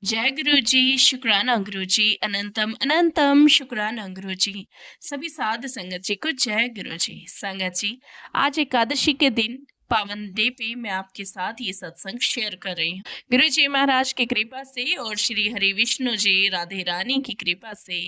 जय गुरु जी, शुक्राना गुरु जी, अनंतम अनंतम शुक्राना गुरु जी। सभी साध संगत जी को जय गुरु जी। संगत जी, आज एकादशी के दिन पावन डे पे मैं आपके साथ ये सत्संग शेयर कर रही हूँ। गुरु जी महाराज की कृपा से और श्री हरि विष्णु जी राधे रानी की कृपा से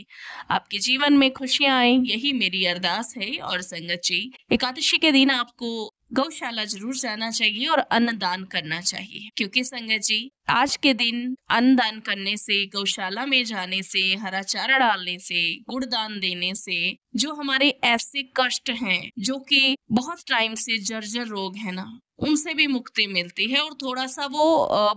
आपके जीवन में खुशियां आए, यही मेरी अरदास है। और संगत जी, एकादशी के दिन आपको गौशाला जरूर जाना चाहिए और अन्नदान करना चाहिए, क्योंकि संगत जी आज के दिन अन्नदान करने से, गौशाला में जाने से, हरा चारा डालने से, गुड़दान देने से जो हमारे ऐसे कष्ट हैं जो कि बहुत टाइम से जर्जर रोग है ना, उनसे भी मुक्ति मिलती है और थोड़ा सा वो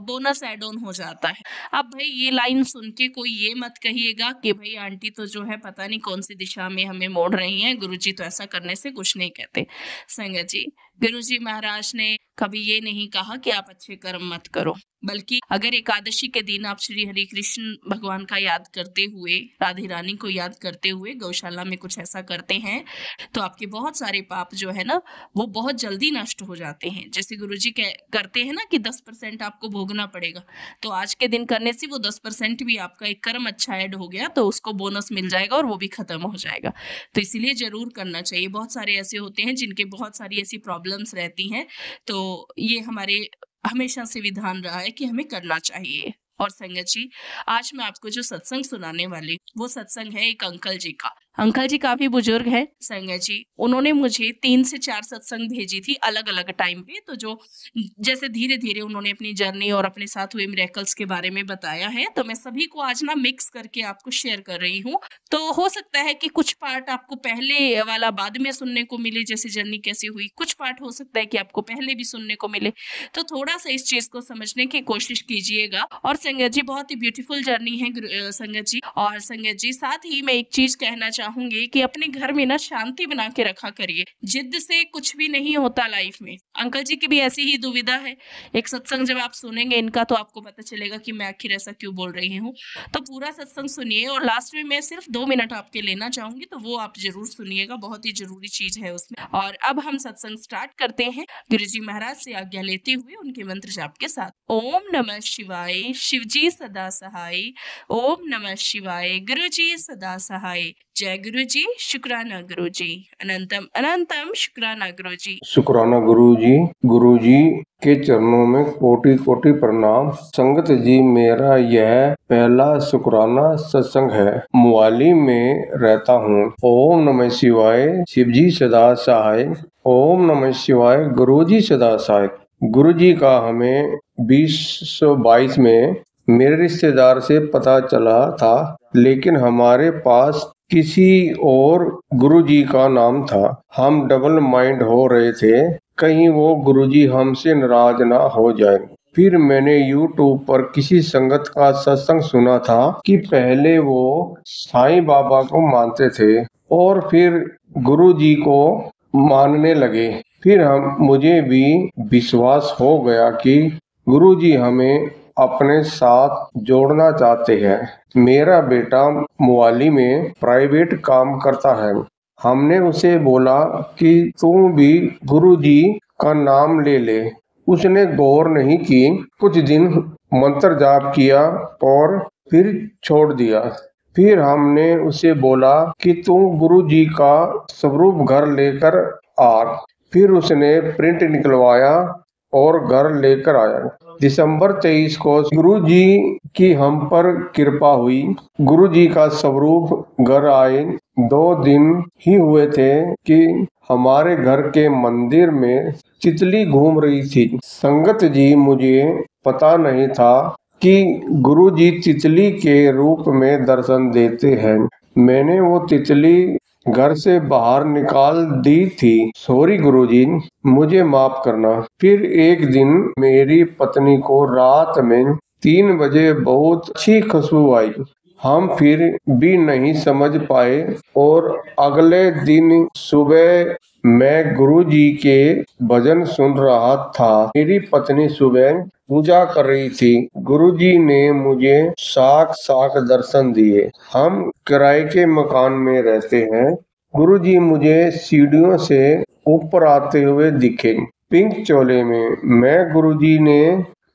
बोनस एड ऑन हो जाता है। अब भाई ये लाइन सुन के कोई ये मत कहिएगा कि भाई आंटी तो जो है पता नहीं कौन सी दिशा में हमें मोड़ रही हैं, गुरुजी तो ऐसा करने से कुछ नहीं कहते। संगत जी, गुरुजी महाराज ने कभी ये नहीं कहा कि आप अच्छे कर्म मत करो, बल्कि अगर एकादशी के दिन आप श्री हरि कृष्ण भगवान का याद करते हुए, राधे रानी को याद करते हुए गौशाला में कुछ ऐसा करते हैं तो आपके बहुत सारे पाप जो है ना वो बहुत जल्दी नष्ट हो जाते हैं। जैसे गुरुजी करते हैं ना कि 10% आपको भोगना पड़ेगा, तो आज के दिन करने से वो 10% भी आपका एक कर्म अच्छा ऐड हो गया तो उसको बोनस मिल जाएगा और वो भी खत्म हो जाएगा। तो इसीलिए जरूर करना चाहिए। बहुत सारे ऐसे होते हैं जिनके बहुत सारी ऐसी प्रॉब्लम्स रहती हैं, तो ये हमारे हमेशा से विधान रहा है कि हमें करना चाहिए। और संगत जी, आज मैं आपको जो सत्संग सुनाने वाली वो सत्संग है एक अंकल जी का। अंकल जी काफी बुजुर्ग है संगत जी, उन्होंने मुझे 3 से 4 सत्संग भेजी थी अलग अलग टाइम पे। तो जो जैसे धीरे धीरे उन्होंने अपनी जर्नी और अपने साथ हुए मिरेकल्स के बारे में बताया है, तो मैं सभी को आज ना मिक्स करके आपको शेयर कर रही हूँ। तो हो सकता है कि कुछ पार्ट आपको पहले वाला बाद में सुनने को मिले, जैसे जर्नी कैसी हुई, कुछ पार्ट हो सकता है कि आपको पहले भी सुनने को मिले। तो थोड़ा सा इस चीज को समझने की कोशिश कीजिएगा। और संगत जी, बहुत ही ब्यूटीफुल जर्नी है संगत जी। और संगत जी, साथ ही मैं एक चीज कहना चाहूंगी कि अपने घर में ना शांति बना के रखा करिए। जिद से कुछ भी नहीं होता लाइफ में। अंकल जी की भी ऐसी ही दुविधा है। एक सत्संग जब आप सुनेंगे इनका तो आपको पता चलेगा कि मैं आखिर ऐसा क्यों बोल रही हूँ। तो पूरा सत्संग सुनिए और लास्ट में मैं सिर्फ 2 मिनट आपके लेना चाहूंगी, तो वो आप जरूर सुनिएगा, बहुत ही जरूरी चीज है उसमें। और अब हम सत्संग स्टार्ट करते हैं गुरुजी महाराज से आज्ञा लेते हुए उनके मंत्र जाप के साथ। ओम नमः शिवाय, शिवजी सदा सहाय। ओम नमः शिवाय, गुरुजी सदा सहाय। जय गुरु जी, शुक्राना गुरु जी, अनंतम अनंतम शुक्राना गुरु जी। शुक्राना गुरु जी के चरणों में कोटि कोटि प्रणाम। संगत जी, मेरा यह पहला शुक्राना सत्संग है। मुआली में रहता हूँ। ओम नमः शिवाय, शिवजी सदा सहाय। ओम नमः शिवाय, गुरु जी सदा सहाय। गुरु जी का हमें 2022 में मेरे रिश्तेदार से पता चला था, लेकिन हमारे पास किसी और गुरुजी का नाम था। हम डबल माइंड हो रहे थे, कहीं वो गुरुजी हमसे नाराज ना हो जाए। फिर मैंने YouTube पर किसी संगत का सत्संग सुना था कि पहले वो साईं बाबा को मानते थे और फिर गुरुजी को मानने लगे। फिर मुझे भी विश्वास हो गया कि गुरुजी हमें अपने साथ जोड़ना चाहते हैं। मेरा बेटा मुआली में प्राइवेट काम करता है। हमने उसे बोला कि तू भी गुरुजी का नाम ले ले। उसने गौर नहीं की। कुछ दिन मंत्र जाप किया और फिर छोड़ दिया। फिर हमने उसे बोला कि तू गुरुजी का स्वरूप घर लेकर आ। फिर उसने प्रिंट निकलवाया और घर लेकर आया। दिसंबर 23 को गुरु जी की हम पर कृपा हुई। गुरु जी का स्वरूप घर आए 2 दिन ही हुए थे कि हमारे घर के मंदिर में तितली घूम रही थी। संगत जी, मुझे पता नहीं था कि गुरु जी तितली के रूप में दर्शन देते हैं। मैंने वो तितली घर से बाहर निकाल दी थी। सॉरी गुरुजी, मुझे माफ करना। फिर एक दिन मेरी पत्नी को रात में 3 बजे बहुत अच्छी खुशबू आई। हम फिर भी नहीं समझ पाए और अगले दिन सुबह मैं गुरुजी के भजन सुन रहा था। मेरी पत्नी सुबह पूजा कर रही थी। गुरुजी ने मुझे साक्षात दर्शन दिए। हम किराए के मकान में रहते हैं। गुरुजी मुझे सीढ़ियों से ऊपर आते हुए दिखे, पिंक चोले में। मैं गुरुजी ने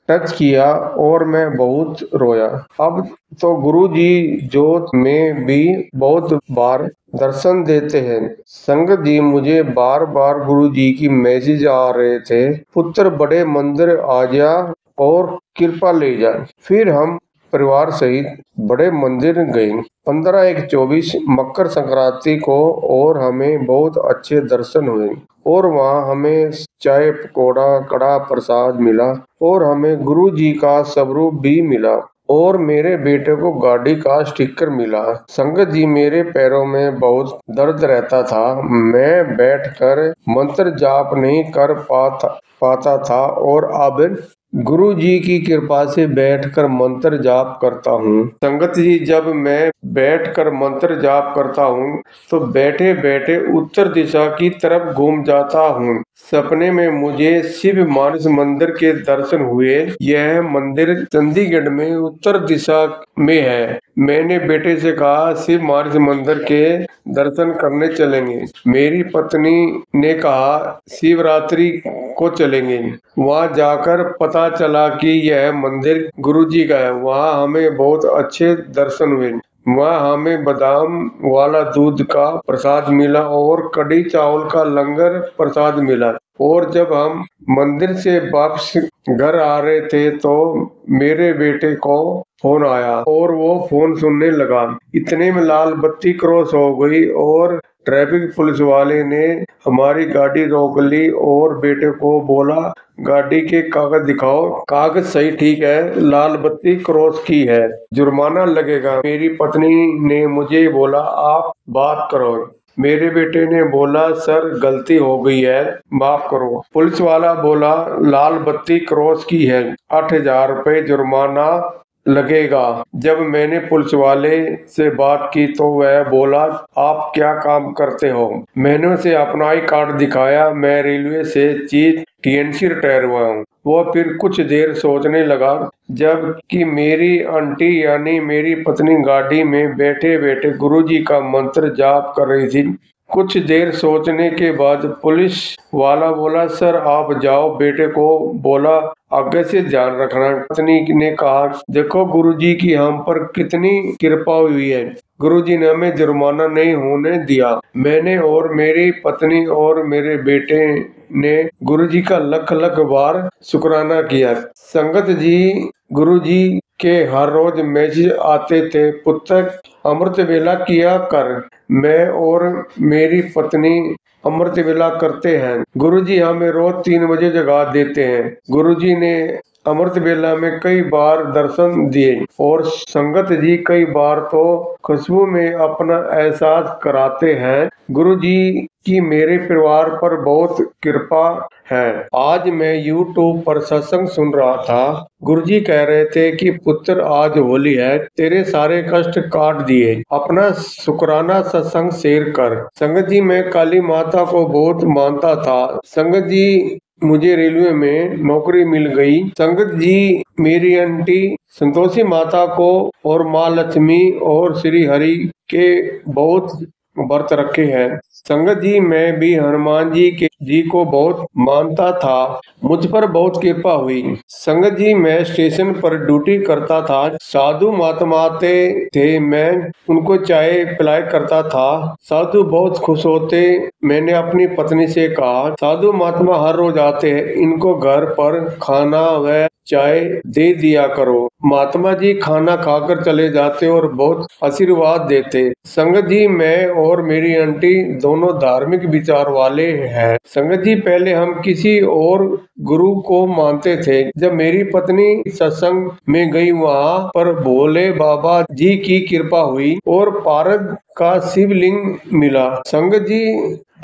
टच किया और मैं बहुत रोया। अब तो गुरुजी जोत में भी बहुत बार दर्शन देते हैं। संगत जी, मुझे बार बार गुरुजी की मैसेज आ रहे थे, पुत्र बड़े मंदिर आ जा और कृपा ले जा। फिर हम परिवार सहित बड़े मंदिर गए। 15/1/24 मकर संक्रांति को और हमें बहुत अच्छे दर्शन हुए और वहाँ हमें चाय पकौड़ा कड़ा प्रसाद मिला और हमें गुरु जी का स्वरूप भी मिला और मेरे बेटे को गाड़ी का स्टिकर मिला। संगत जी, मेरे पैरों में बहुत दर्द रहता था। मैं बैठकर मंत्र जाप नहीं कर पाता था और अब गुरु जी की कृपा से बैठकर मंत्र जाप करता हूँ। संगत जी, जब मैं बैठकर मंत्र जाप करता हूँ तो बैठे बैठे उत्तर दिशा की तरफ घूम जाता हूँ। सपने में मुझे शिव मानस मंदिर के दर्शन हुए। यह मंदिर चंडीगढ़ में उत्तर दिशा में है। मैंने बेटे से कहा, शिव मानस मंदिर के दर्शन करने चलेंगे। मेरी पत्नी ने कहा, शिवरात्रि को चलेंगे। वहाँ जाकर पता चला कि यह मंदिर गुरुजी का है। वहाँ हमें बहुत अच्छे दर्शन हुए। वहाँ हमें बादाम वाला दूध का प्रसाद मिला और कढ़ी चावल का लंगर प्रसाद मिला। और जब हम मंदिर से वापस घर आ रहे थे तो मेरे बेटे को फोन आया और वो फोन सुनने लगा। इतने में लाल बत्ती क्रॉस हो गई और ट्रैफिक पुलिस वाले ने हमारी गाड़ी रोक ली और बेटे को बोला, गाड़ी के कागज दिखाओ। कागज सही ठीक है, लाल बत्ती क्रॉस की है, जुर्माना लगेगा। मेरी पत्नी ने मुझे बोला, आप बात करो। मेरे बेटे ने बोला, सर गलती हो गई है, माफ करो। पुलिस वाला बोला, लाल बत्ती क्रॉस की है, 8,000 रुपए जुर्माना लगेगा। जब मैंने पुलिस वाले से बात की तो वह बोला, आप क्या काम करते हो? मैंने उसे अपना आई कार्ड दिखाया। मैं रेलवे से चीफ TNC रिटायर हुआ हूँ। वो फिर कुछ देर सोचने लगा, जब कि मेरी आंटी यानी मेरी पत्नी गाड़ी में बैठे बैठे गुरुजी का मंत्र जाप कर रही थी। कुछ देर सोचने के बाद पुलिस वाला बोला, सर आप जाओ। बेटे को बोला, आगे से ध्यान रखना। पत्नी ने कहा, देखो गुरुजी की हम पर कितनी कृपा हुई है, गुरुजी ने हमें जुर्माना नहीं होने दिया। मैंने और मेरी पत्नी और मेरे बेटे ने गुरुजी का लख लख बार शुक्राना किया। संगत जी, गुरुजी के हर रोज मैसेज आते थे, पुत्र अमृत वेला किया कर। मैं और मेरी पत्नी अमृत वेला करते हैं। गुरुजी हमें रोज 3 बजे जगा देते हैं। गुरुजी ने अमृत वेला में कई बार दर्शन दिए और संगत जी कई बार तो खुशबू में अपना एहसास कराते हैं। गुरुजी की मेरे परिवार पर बहुत कृपा है। आज मैं YouTube पर सत्संग सुन रहा था। गुरुजी कह रहे थे कि पुत्र आज होली है, तेरे सारे कष्ट काट दिए, अपना शुक्राना सत्संग शेयर कर। संगत जी, मैं काली माता को बहुत मानता था। संगत जी, मुझे रेलवे में नौकरी मिल गई। संगत जी, मेरी आंटी संतोषी माता को और माँ लक्ष्मी और श्री हरि के बहुत व्रत रखे हैं। संगत जी, मैं भी हनुमान जी को बहुत मानता था। मुझ पर बहुत कृपा हुई। संगत जी, मैं स्टेशन पर ड्यूटी करता था। साधु महात्मा आते थे, मैं उनको चाय पिलाया करता था। साधु बहुत खुश होते। मैंने अपनी पत्नी से कहा, साधु महात्मा हर रोज आते हैं, इनको घर पर खाना व चाय दे दिया करो। महात्मा जी खाना खाकर चले जाते और बहुत आशीर्वाद देते। संगत जी, मैं और मेरी आंटी दोनों धार्मिक विचार वाले हैं। संगत जी, पहले हम किसी और गुरु को मानते थे। जब मेरी पत्नी सत्संग में गई, वहाँ पर भोले बाबा जी की कृपा हुई और पारद का शिवलिंग मिला। संगत जी,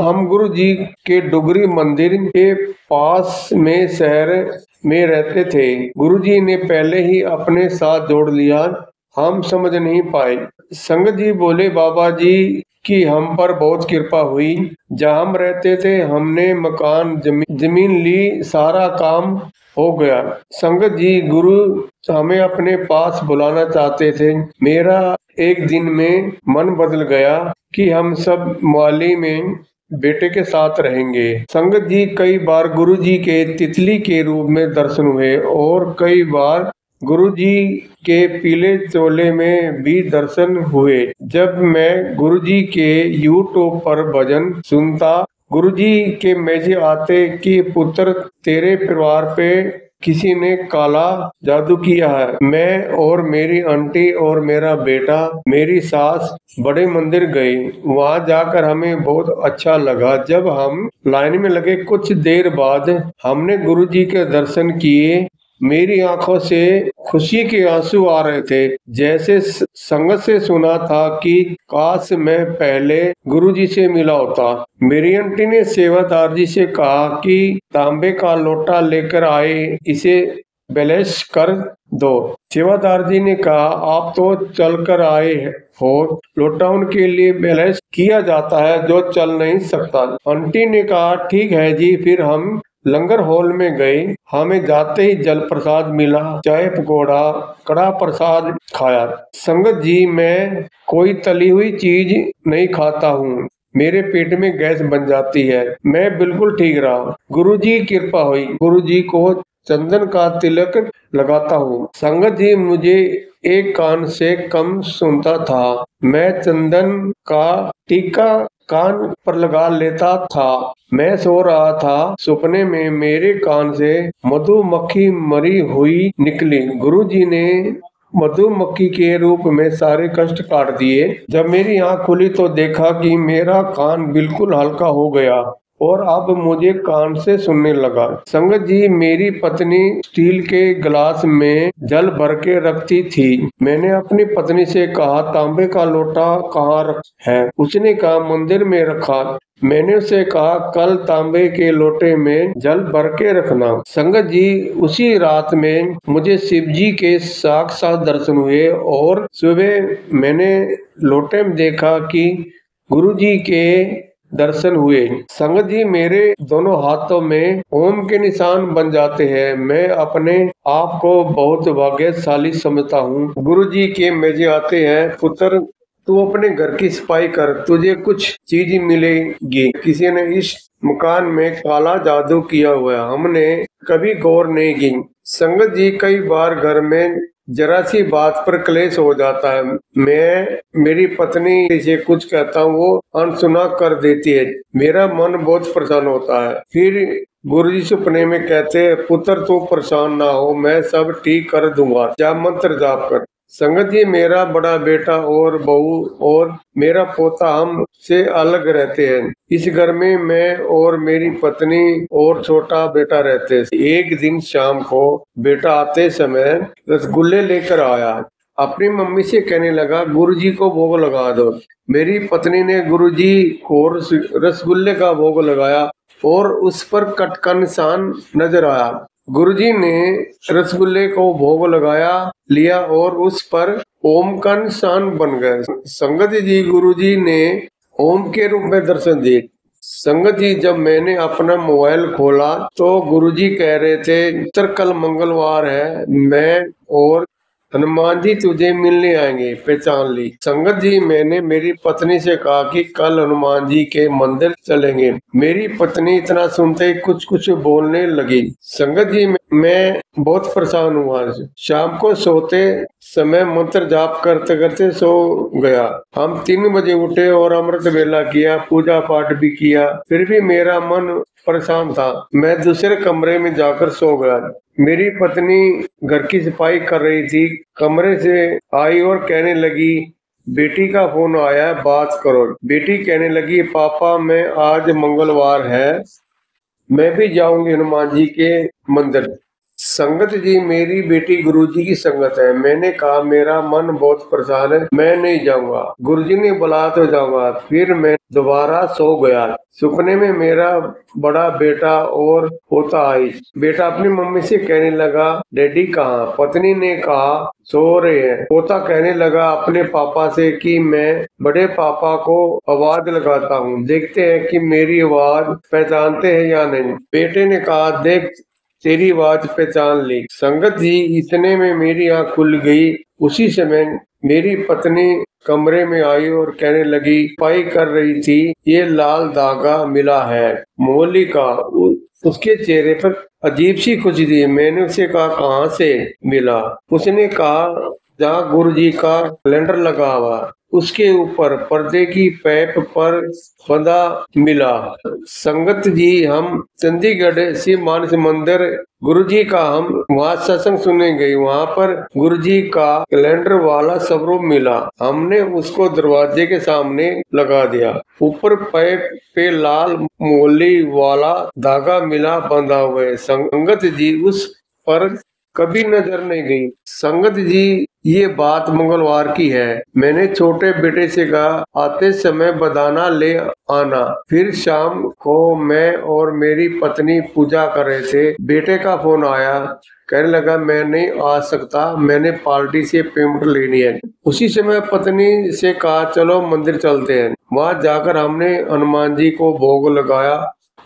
हम गुरु जी के डुगरी मंदिर के पास में शहर में रहते थे। गुरुजी ने पहले ही अपने साथ जोड़ लिया, हम समझ नहीं पाए। संगत जी, बोले बाबा जी की हम पर बहुत कृपा हुई। जहाँ हम रहते थे, हमने मकान जमीन ली, सारा काम हो गया। संगत जी, गुरु हमें अपने पास बुलाना चाहते थे। मेरा एक दिन में मन बदल गया कि हम सब मोहाली में बेटे के साथ रहेंगे। संगत जी कई बार गुरु जी के तितली के रूप में दर्शन हुए और कई बार गुरुजी के पीले चोले में भी दर्शन हुए। जब मैं गुरुजी के यूट्यूब पर भजन सुनता, गुरुजी के मैसेज आते कि पुत्र तेरे परिवार पे किसी ने काला जादू किया है। मैं और मेरी आंटी और मेरा बेटा, मेरी सास बड़े मंदिर गए। वहां जाकर हमें बहुत अच्छा लगा। जब हम लाइन में लगे कुछ देर बाद हमने गुरुजी के दर्शन किए। मेरी आंखों से खुशी के आंसू आ रहे थे। जैसे संगत से सुना था कि काश मैं पहले गुरुजी से मिला होता। मेरी आंटी ने सेवादार जी से कहा कि तांबे का लोटा लेकर आए, इसे बैलेंस कर दो। सेवादार जी ने कहा आप तो चल कर आए हो, लोटा उनके लिए बैलेंस किया जाता है जो चल नहीं सकता। आंटी ने कहा ठीक है जी। फिर हम लंगर हॉल में गए। हमें जाते ही जल प्रसाद मिला, चाय पकौड़ा, कड़ा प्रसाद खाया। संगत जी मैं कोई तली हुई चीज नहीं खाता हूँ, मेरे पेट में गैस बन जाती है। मैं बिल्कुल ठीक रहा। गुरुजी की कृपा हुई। गुरुजी को चंदन का तिलक लगाता हूँ। संगत जी मुझे एक कान से कम सुनता था। मैं चंदन का टीका कान पर लगा लेता था। मैं सो रहा था, सपने में मेरे कान से मधुमक्खी मरी हुई निकली। गुरुजी ने मधुमक्खी के रूप में सारे कष्ट काट दिए। जब मेरी आंख खुली तो देखा कि मेरा कान बिल्कुल हल्का हो गया और अब मुझे कान से सुनने लगा। संगत जी मेरी पत्नी स्टील के गिलास में जल भर के रखती थी। मैंने अपनी पत्नी से कहा तांबे का लोटा कहाँ है? उसने कहा मंदिर में रखा। मैंने उसे कहा कल तांबे के लोटे में जल भर के रखना। संगत जी उसी रात में मुझे शिव जी के साक्षात दर्शन हुए और सुबह मैंने लोटे में देखा कि गुरु जी के दर्शन हुए। संगत जी मेरे दोनों हाथों में ओम के निशान बन जाते हैं। मैं अपने आप को बहुत भाग्यशाली समझता हूँ। गुरु जी के मैसेज आते हैं पुत्र तू अपने घर की सफाई कर, तुझे कुछ चीज मिलेगी। किसी ने इस मकान में काला जादू किया हुआ है, हमने कभी गौर नहीं की। संगत जी कई बार घर में जरा सी बात पर क्लेश हो जाता है। मैं मेरी पत्नी से कुछ कहता हूँ, वो अनसुना कर देती है। मेरा मन बहुत परेशान होता है। फिर गुरुजी सपने में कहते हैं पुत्र तू परेशान ना हो, मैं सब ठीक कर दूंगा, जा मंत्र जाप कर। संगत जी मेरा बड़ा बेटा और बहू और मेरा पोता हम से अलग रहते हैं। इस घर में मैं और मेरी पत्नी और छोटा बेटा रहते हैं। एक दिन शाम को बेटा आते समय रसगुल्ले लेकर आया। अपनी मम्मी से कहने लगा गुरुजी को भोग लगा दो। मेरी पत्नी ने गुरुजी को रसगुल्ले का भोग लगाया और उस पर कट का निशान नजर आया। गुरुजी ने रसगुल्ले को भोग लगाया लिया और उस पर ओम का निशान बन गया। संगत जी गुरुजी ने ओम के रूप में दर्शन दिए। संगत जी जब मैंने अपना मोबाइल खोला तो गुरुजी कह रहे थे कल मंगलवार है, मैं और हनुमान जी तुझे मिलने आएंगे, पहचान ली। संगत जी मैंने मेरी पत्नी से कहा कि कल हनुमान जी के मंदिर चलेंगे। मेरी पत्नी इतना सुनते ही कुछ कुछ बोलने लगी। संगत जी मैं बहुत परेशान हुआ। शाम को सोते समय मंत्र जाप करते करते सो गया। हम 3 बजे उठे और अमृत वेला किया, पूजा पाठ भी किया। फिर भी मेरा मन परेशान था। मैं दूसरे कमरे में जाकर सो गया। मेरी पत्नी घर की सफाई कर रही थी। कमरे से आई और कहने लगी बेटी का फोन आया है, बात करो। बेटी कहने लगी पापा मैं आज मंगलवार है, मैं भी जाऊंगी हनुमान जी के मंदिर। संगत जी मेरी बेटी गुरुजी की संगत है। मैंने कहा मेरा मन बहुत परेशान है, मैं नहीं जाऊंगा। गुरुजी ने बुलाया तो जाऊंगा। फिर मैं दोबारा सो गया। सपने में मेरा बड़ा बेटा और पोता आई। बेटा अपनी मम्मी से कहने लगा डैडी कहाँ? पत्नी ने कहा सो रहे हैं। पोता कहने लगा अपने पापा से कि मैं बड़े पापा को आवाज लगाता हूँ, देखते हैं कि मेरी आवाज पहचानते हैं या नहीं। बेटे ने कहा देख तेरी आवाज पहचान ली। संगत जी इतने में मेरी आंख खुल गई। उसी समय मेरी पत्नी कमरे में आई और कहने लगी, सफाई कर रही थी, ये लाल धागा मिला है मोली का। उसके चेहरे पर अजीब सी खुशी थी। मैंने उसे कहा, कहाँ से मिला? उसने कहा, जहाँ गुरु जी का कैलेंडर लगा हुआ उसके ऊपर पर्दे की पैप पर बंधा मिला। संगत जी हम चंडीगढ़ शिव मानस मंदिर गुरु जी का हम वहाँ सत्संग सुनने गए। वहाँ पर गुरु जी का कैलेंडर वाला स्वरूप मिला। हमने उसको दरवाजे के सामने लगा दिया। ऊपर पैप पे लाल मोली वाला धागा मिला बंधा हुआ है। संगत जी उस पर कभी नजर नहीं गई। संगत जी ये बात मंगलवार की है। मैंने छोटे बेटे से कहा, आते समय बदाना ले आना। फिर शाम को मैं और मेरी पत्नी पूजा कर रहे थे। बेटे का फोन आया, कहने लगा मैं नहीं आ सकता, मैंने पार्टी से पेमेंट लेनी है। उसी समय पत्नी से कहा, चलो मंदिर चलते हैं। वहाँ जाकर हमने हनुमान जी को भोग लगाया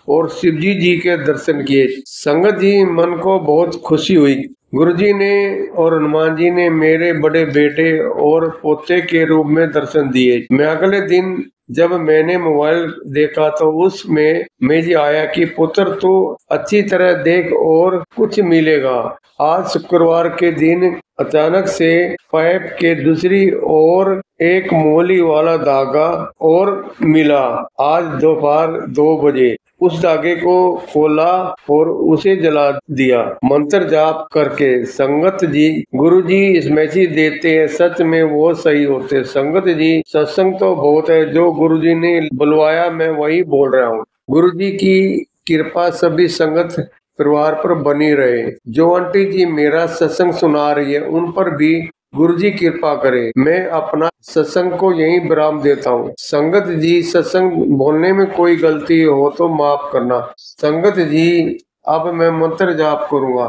और शिवजी जी के दर्शन किए। संगत जी मन को बहुत खुशी हुई। गुरुजी ने और हनुमान जी ने मेरे बड़े बेटे और पोते के रूप में दर्शन दिए। मैं अगले दिन जब मैंने मोबाइल देखा तो उसमें मैसेज आया कि पुत्र तू अच्छी तरह देख और कुछ मिलेगा। आज शुक्रवार के दिन अचानक से पाइप के दूसरी ओर एक मोली वाला धागा और मिला। आज दोपहर 2 बजे उस धागे को खोला और उसे जला दिया मंत्र जाप करके। संगत जी गुरु जी इस मैसेज देते हैं, सच में वो सही होते। संगत जी सत्संग तो बहुत है, जो गुरु जी ने बुलवाया मैं वही बोल रहा हूँ। गुरु जी की कृपा सभी संगत परिवार पर बनी रहे। जो आंटी जी मेरा सत्संग सुना रही है उन पर भी गुरु जी कृपा करे। मैं अपना सत्संग को यही विराम देता हूँ। संगत जी सत्संग बोलने में कोई गलती हो तो माफ करना। संगत जी अब मैं मंत्र जाप करूंगा।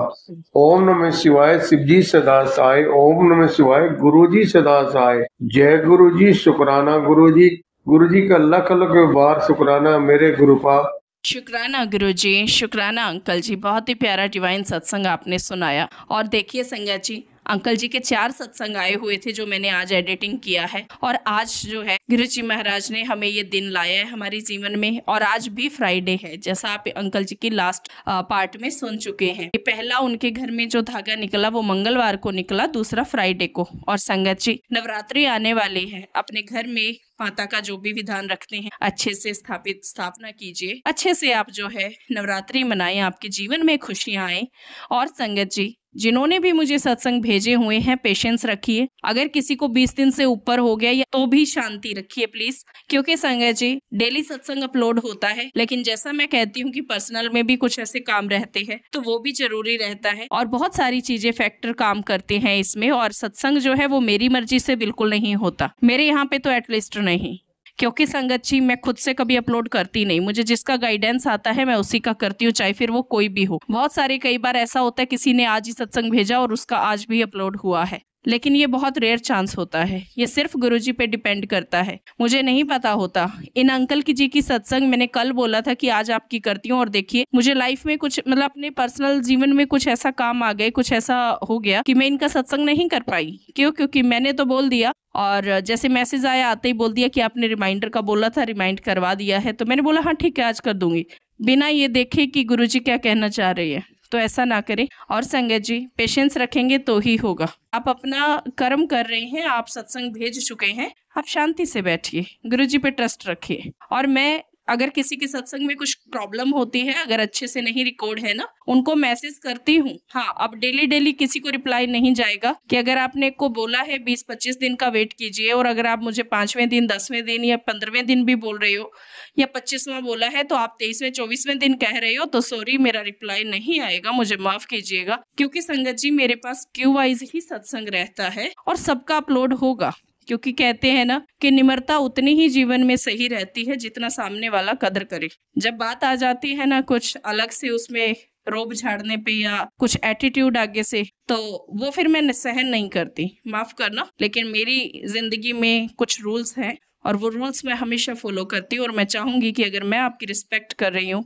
ओम नमः शिवाय, शिवजी सदा सहाय। ओम नमः शिवाय, गुरु जी सदा सहाय। जय गुरु जी, शुक्राना गुरु जी। गुरु जी का लख लख बार शुक्राना मेरे गुरुपा। शुक्राना गुरुजी, शुक्राना अंकल जी। बहुत ही प्यारा डिवाइन सत्संग आपने सुनाया। और देखिए संगत जी, अंकल जी के 4 सत्संग आए हुए थे जो मैंने आज एडिटिंग किया है। और आज जो है गुरुजी महाराज ने हमें ये दिन लाया है हमारे जीवन में। और आज भी फ्राइडे है, जैसा आप अंकल जी की लास्ट पार्ट में सुन चुके हैं। ये पहला उनके घर में जो धागा निकला वो मंगलवार को निकला, दूसरा फ्राइडे को। और संगत जी नवरात्रि आने वाली है, अपने घर में माता का जो भी विधान रखते हैं अच्छे से स्थापना कीजिए। अच्छे से आप जो है नवरात्रि मनाएं, आपके जीवन में खुशियां आए। और संगत जी जिन्होंने भी मुझे सत्संग भेजे हुए हैं, पेशेंस रखिए। अगर किसी को 20 दिन से ऊपर हो गया या तो भी शांति रखिए प्लीज, क्योंकि संगत जी डेली सत्संग अपलोड होता है, लेकिन जैसा मैं कहती हूँ कि पर्सनल में भी कुछ ऐसे काम रहते हैं तो वो भी जरूरी रहता है। और बहुत सारी चीजें फैक्टर काम करते हैं इसमें। और सत्संग जो है वो मेरी मर्जी से बिल्कुल नहीं होता, मेरे यहाँ पे तो एटलीस्ट नहीं। क्योंकि संगत जी मैं खुद से कभी अपलोड करती नहीं, मुझे जिसका गाइडेंस आता है मैं उसी का करती हूँ, चाहे फिर वो कोई भी हो। बहुत सारे कई बार ऐसा होता है किसी ने आज ही सत्संग भेजा और उसका आज भी अपलोड हुआ है, लेकिन ये बहुत रेयर चांस होता है। ये सिर्फ गुरुजी पे डिपेंड करता है। मुझे नहीं पता होता। इन अंकल की जी की सत्संग मैंने कल बोला था कि आज आपकी करती हूँ, और देखिए मुझे लाइफ में कुछ मतलब अपने पर्सनल जीवन में कुछ ऐसा काम आ गए, कुछ ऐसा हो गया कि मैं इनका सत्संग नहीं कर पाई। क्यों? क्योंकि मैंने तो बोल दिया, और जैसे मैसेज आया आते ही बोल दिया कि आपने रिमाइंडर का बोला था, रिमाइंड करवा दिया है। तो मैंने बोला हाँ ठीक है आज कर दूंगी, बिना ये देखे कि गुरुजी क्या कहना चाह रही है। तो ऐसा ना करें। और संगत जी पेशेंस रखेंगे तो ही होगा। आप अपना कर्म कर रहे हैं, आप सत्संग भेज चुके हैं, आप शांति से बैठिए, गुरुजी पे ट्रस्ट रखिए। और मैं अगर किसी के सत्संग में कुछ प्रॉब्लम होती है, अगर अच्छे से नहीं रिकॉर्ड है ना, उनको मैसेज करती हूँ। हाँ, अब डेली किसी को रिप्लाई नहीं जाएगा कि अगर आपने को बोला है 20-25 दिन का वेट कीजिए, और अगर आप मुझे 5वें दिन, 10वें दिन या 15वें दिन भी बोल रहे हो, या 25वां बोला है तो आप 23वें 24वें दिन कह रहे हो, तो सॉरी मेरा रिप्लाई नहीं आएगा, मुझे माफ कीजिएगा। क्योंकि संगत जी मेरे पास क्यू वाइज ही सत्संग रहता है और सबका अपलोड होगा। क्योंकि कहते हैं ना कि निम्रता उतनी ही जीवन में सही रहती है जितना सामने वाला कदर करे। जब बात आ जाती है ना कुछ अलग से, उसमें रोब झाड़ने पे या कुछ एटीट्यूड आगे से, तो वो फिर मैं सहन नहीं करती, माफ करना। लेकिन मेरी जिंदगी में कुछ रूल्स हैं और वो रूल्स मैं हमेशा फॉलो करती हूँ। और मैं चाहूंगी कि अगर मैं आपकी रिस्पेक्ट कर रही हूँ,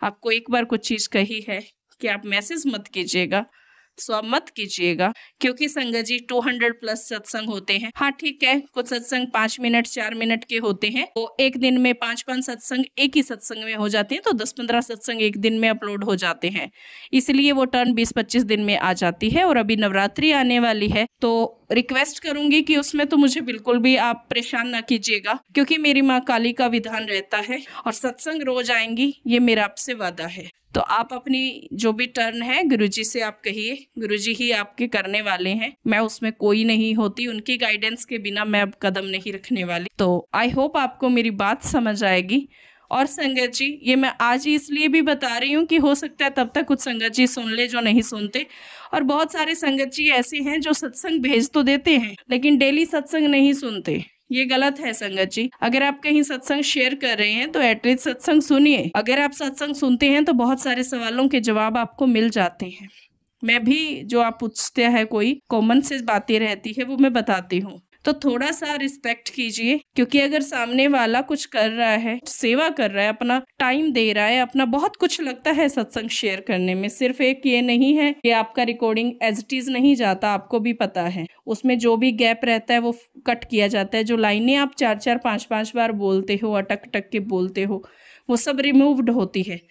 आपको एक बार कुछ चीज कही है कि आप मैसेज मत कीजिएगा, सो आप मत कीजिएगा, क्योंकि संगत जी 200 प्लस सत्संग होते हैं। हाँ ठीक है, कुछ सत्संग 5 मिनट 4 मिनट के होते हैं, तो एक दिन में 5-5 सत्संग एक ही सत्संग में हो जाते हैं, तो 10-15 सत्संग एक दिन में अपलोड हो जाते हैं, इसलिए वो टर्न 20-25 दिन में आ जाती है। और अभी नवरात्रि आने वाली है, तो रिक्वेस्ट करूंगी कि उसमें तो मुझे बिल्कुल भी आप परेशान ना कीजिएगा, क्योंकि मेरी माँ काली का विधान रहता है और सत्संग रोज आएंगी, ये मेरा आपसे वादा है। तो आप अपनी जो भी टर्न है गुरुजी से आप कहिए, गुरुजी ही आपके करने वाले हैं, मैं उसमें कोई नहीं होती, उनकी गाइडेंस के बिना मैं अब कदम नहीं रखने वाली। तो आई होप आपको मेरी बात समझ आएगी। और संगत जी, ये मैं आज ही इसलिए भी बता रही हूँ कि हो सकता है तब तक कुछ संगत जी सुन ले जो नहीं सुनते, और बहुत सारे संगत जी ऐसे हैं जो सत्संग भेज तो देते हैं लेकिन डेली सत्संग नहीं सुनते। ये गलत है संगत जी। अगर आप कहीं सत्संग शेयर कर रहे हैं तो एटलीस्ट सत्संग सुनिए। अगर आप सत्संग सुनते हैं तो बहुत सारे सवालों के जवाब आपको मिल जाते हैं। मैं भी जो आप पूछते हैं कोई कॉमन से बातें रहती है वो मैं बताती हूँ, तो थोड़ा सा रिस्पेक्ट कीजिए, क्योंकि अगर सामने वाला कुछ कर रहा है, सेवा कर रहा है, अपना टाइम दे रहा है, अपना बहुत कुछ लगता है सत्संग शेयर करने में। सिर्फ एक ये नहीं है कि आपका रिकॉर्डिंग एज इट इज नहीं जाता, आपको भी पता है उसमें जो भी गैप रहता है वो कट किया जाता है। जो लाइनें आप 4-4 5-5 बार बोलते हो, अटक अटक के बोलते हो, वो सब रिमूव्ड होती है।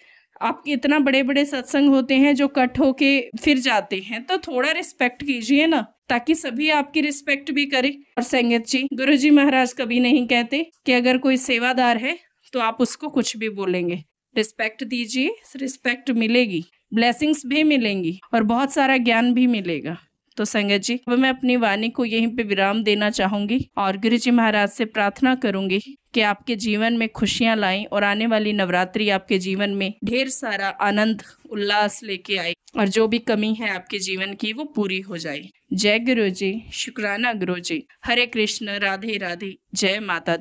आपके इतना बड़े बड़े सत्संग होते हैं जो कट होके फिर जाते हैं, तो थोड़ा रिस्पेक्ट कीजिए ना, ताकि सभी आपकी रिस्पेक्ट भी करें। और संगत जी, गुरुजी महाराज कभी नहीं कहते कि अगर कोई सेवादार है तो आप उसको कुछ भी बोलेंगे। रिस्पेक्ट दीजिए, रिस्पेक्ट मिलेगी, ब्लेसिंग्स भी मिलेंगी और बहुत सारा ज्ञान भी मिलेगा। तो संगत जी, अब मैं अपनी वाणी को यहीं पे विराम देना चाहूंगी और गुरुजी महाराज से प्रार्थना करूंगी कि आपके जीवन में खुशियां लाएं और आने वाली नवरात्रि आपके जीवन में ढेर सारा आनंद उल्लास लेके आए और जो भी कमी है आपके जीवन की वो पूरी हो जाए। जय गुरु जी, शुक्राना गुरु जी। हरे कृष्ण, राधे राधे, जय माता।